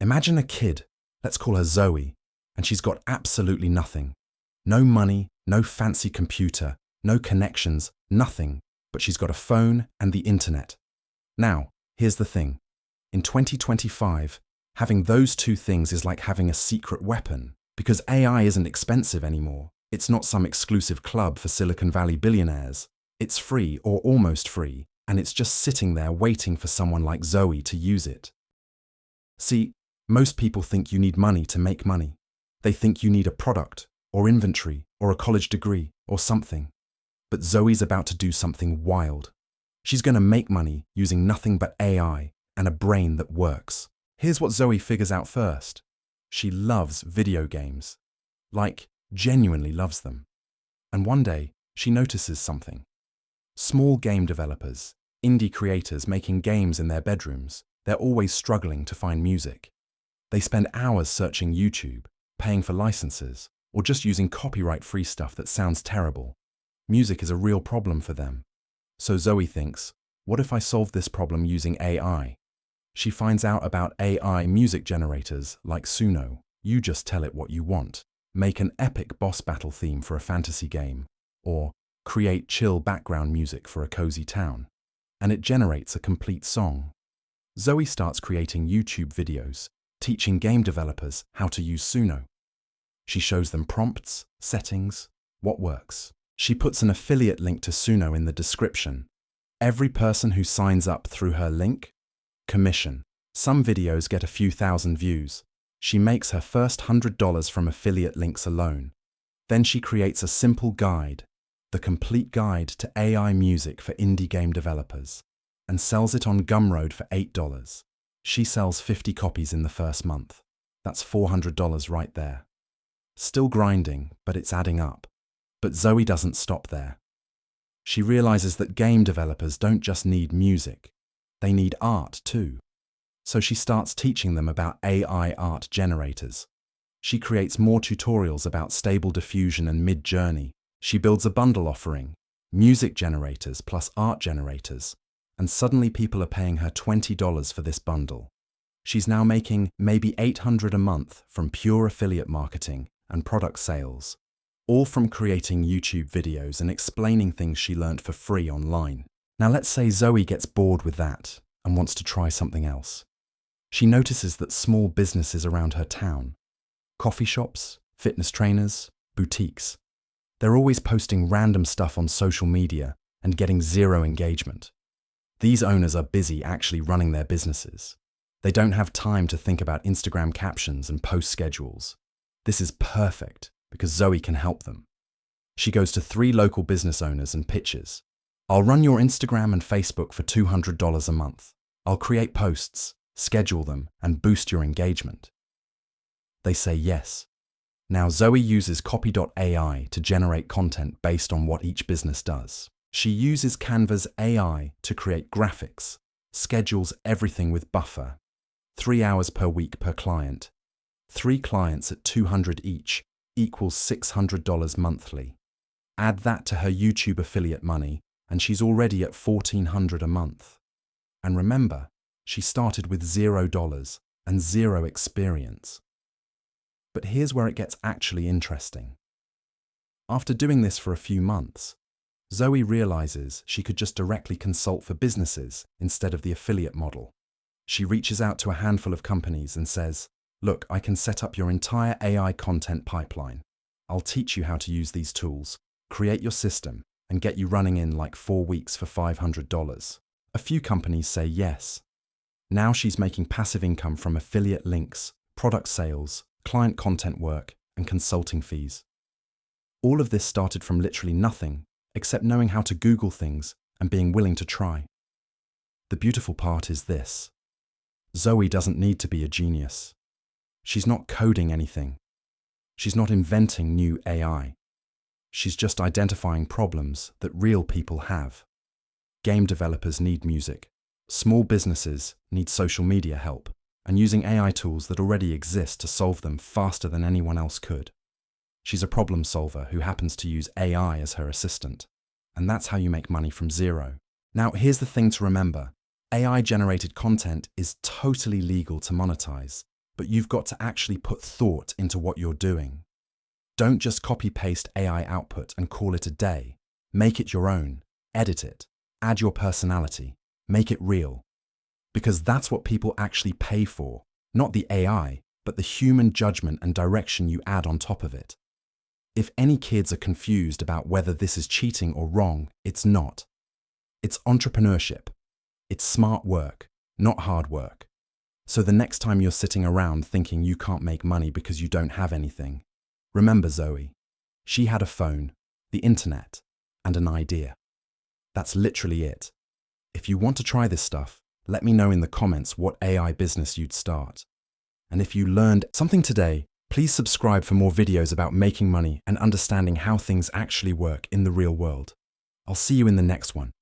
Imagine a kid, let's call her Zoe, and she's got absolutely nothing. No money, no fancy computer, no connections, nothing, but she's got a phone and the internet. Now, here's the thing. In 2025, having those two things is like having a secret weapon, because AI isn't expensive anymore. It's not some exclusive club for Silicon Valley billionaires. It's free or almost free, and it's just sitting there waiting for someone like Zoe to use it. See, most people think you need money to make money. They think you need a product, or inventory, or a college degree, or something. But Zoe's about to do something wild. She's going to make money using nothing but AI and a brain that works. Here's what Zoe figures out first. She loves video games. Like, genuinely loves them. And one day, she notices something. Small game developers, indie creators making games in their bedrooms, they're always struggling to find music. They spend hours searching YouTube, paying for licenses, or just using copyright-free stuff that sounds terrible. Music is a real problem for them. So Zoe thinks, what if I solve this problem using AI? She finds out about AI music generators like Suno. You just tell it what you want. Make an epic boss battle theme for a fantasy game, or create chill background music for a cozy town. And it generates a complete song. Zoe starts creating YouTube videos, teaching game developers how to use Suno. She shows them prompts, settings, what works. She puts an affiliate link to Suno in the description. Every person who signs up through her link, commission. Some videos get a few thousand views. She makes her first $100 from affiliate links alone. Then she creates a simple guide, the complete guide to AI music for indie game developers, and sells it on Gumroad for $8. She sells 50 copies in the first month. That's $400 right there. Still grinding, but it's adding up. But Zoe doesn't stop there. She realizes that game developers don't just need music, they need art too. So she starts teaching them about AI art generators. She creates more tutorials about Stable Diffusion and Midjourney. She builds a bundle offering, music generators plus art generators, and suddenly people are paying her $20 for this bundle. She's now making maybe $800 a month from pure affiliate marketing and product sales, all from creating YouTube videos and explaining things she learned for free online. Now let's say Zoe gets bored with that and wants to try something else. She notices that small businesses around her town, coffee shops, fitness trainers, boutiques, they're always posting random stuff on social media and getting zero engagement. These owners are busy actually running their businesses. They don't have time to think about Instagram captions and post schedules. This is perfect because Zoe can help them. She goes to 3 local business owners and pitches. I'll run your Instagram and Facebook for $200 a month. I'll create posts, schedule them, and boost your engagement. They say yes. Now Zoe uses Copy.ai to generate content based on what each business does. She uses Canva's AI to create graphics, schedules everything with Buffer, 3 hours per week per client. 3 clients at $200 each equals $600 monthly. Add that to her YouTube affiliate money, and she's already at $1,400 a month. And remember, she started with $0 and zero experience. But here's where it gets actually interesting. After doing this for a few months, Zoe realizes she could just directly consult for businesses instead of the affiliate model. She reaches out to a handful of companies and says, look, I can set up your entire AI content pipeline. I'll teach you how to use these tools, create your system, and get you running in like 4 weeks for $500. A few companies say yes. Now she's making passive income from affiliate links, product sales, client content work, and consulting fees. All of this started from literally nothing, except knowing how to Google things and being willing to try. The beautiful part is this. Zoe doesn't need to be a genius. She's not coding anything. She's not inventing new AI. She's just identifying problems that real people have. Game developers need music. Small businesses need social media help, and using AI tools that already exist to solve them faster than anyone else could. She's a problem solver who happens to use AI as her assistant, and that's how you make money from zero. Now, here's the thing to remember. AI-generated content is totally legal to monetize. but you've got to actually put thought into what you're doing. Don't just copy-paste AI output and call it a day. Make it your own. Edit it. Add your personality. Make it real. Because that's what people actually pay for, not the AI, but the human judgment and direction you add on top of it. If any kids are confused about whether this is cheating or wrong, it's not. It's entrepreneurship. It's smart work, not hard work. So the next time you're sitting around thinking you can't make money because you don't have anything, remember Zoe. She had a phone, the internet, and an idea. That's literally it. If you want to try this stuff, let me know in the comments what AI business you'd start. And if you learned something today, please subscribe for more videos about making money and understanding how things actually work in the real world. I'll see you in the next one.